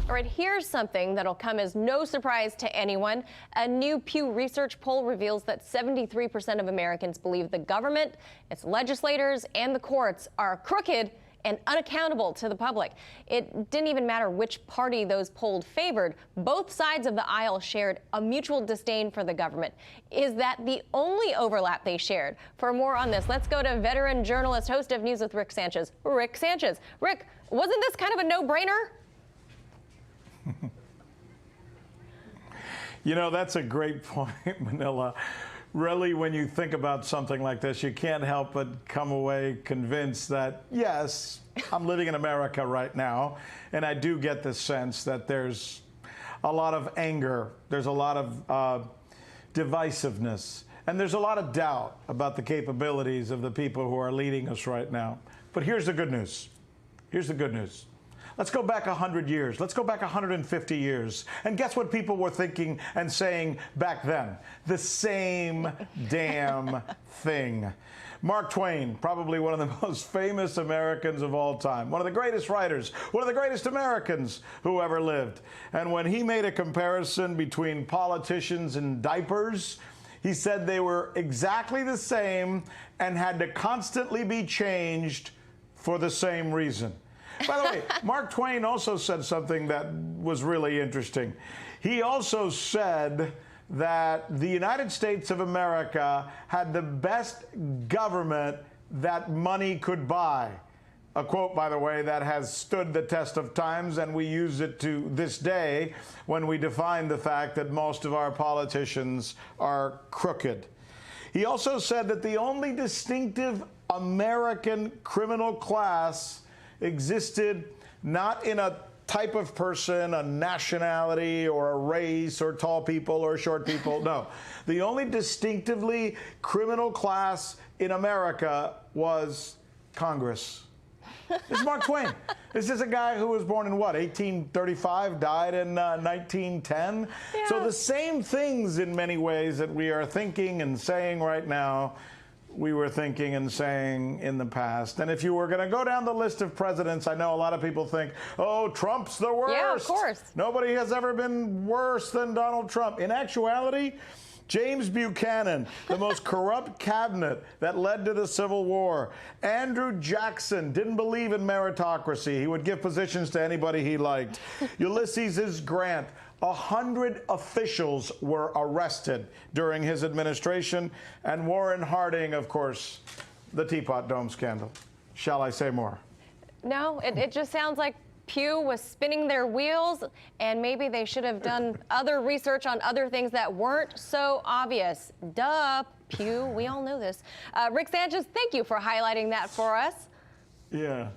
All right, here's something that'll come as no surprise to anyone. A new Pew Research poll reveals that 73% of Americans believe the government, its legislators, and the courts are crooked and unaccountable to the public. It didn't even matter which party those polled favored. Both sides of the aisle shared a mutual disdain for the government. Is that the only overlap they shared? For more on this, let's go to veteran journalist, host of News with Rick Sanchez. Rick Sanchez. Rick, wasn't this kind of a no-brainer? You know, that's a great point, Manila. Really, when you think about something like this, you can't help but come away convinced that, yes, I'm living in America right now, and I do get the sense that there's a lot of anger, there's a lot of divisiveness, and there's a lot of doubt about the capabilities of the people who are leading us right now. But here's the good news. Here's the good news. Let's go back 100 years. Let's go back 150 years. And guess what people were thinking and saying back then? The same damn thing. Mark Twain, probably one of the most famous Americans of all time, one of the greatest writers, one of the greatest Americans who ever lived. And when he made a comparison between politicians and diapers, he said they were exactly the same and had to constantly be changed for the same reason. By the way, Mark Twain also said something that was really interesting. He also said that the United States of America had the best government that money could buy. A quote, by the way, that has stood the test of times, and we use it to this day when we define the fact that most of our politicians are crooked. He also said that the only distinctive American criminal class existed not in a type of person, a nationality, or a race, or tall people, or short people. No. The only distinctively criminal class in America was Congress. This is Mark Twain. This is a guy who was born in what, 1835, died in 1910? Yeah. So the same things in many ways that we are thinking and saying right now, we were thinking and saying in the past. And if you were going to go down the list of presidents, I know a lot of people think, oh, Trump's the worst. Yeah, of course. Nobody has ever been worse than Donald Trump. In actuality, James Buchanan, the most corrupt cabinet that led to the Civil War. Andrew Jackson didn't believe in meritocracy. He would give positions to anybody he liked. Ulysses S. Grant. 100 officials were arrested during his administration. And Warren Harding, of course, the Teapot Dome scandal. Shall I say more? No, it just sounds like Pew was spinning their wheels, and maybe they should have done other research on other things that weren't so obvious. Duh, Pew, we all know this. Rick Sanchez, thank you for highlighting that for us. Yeah.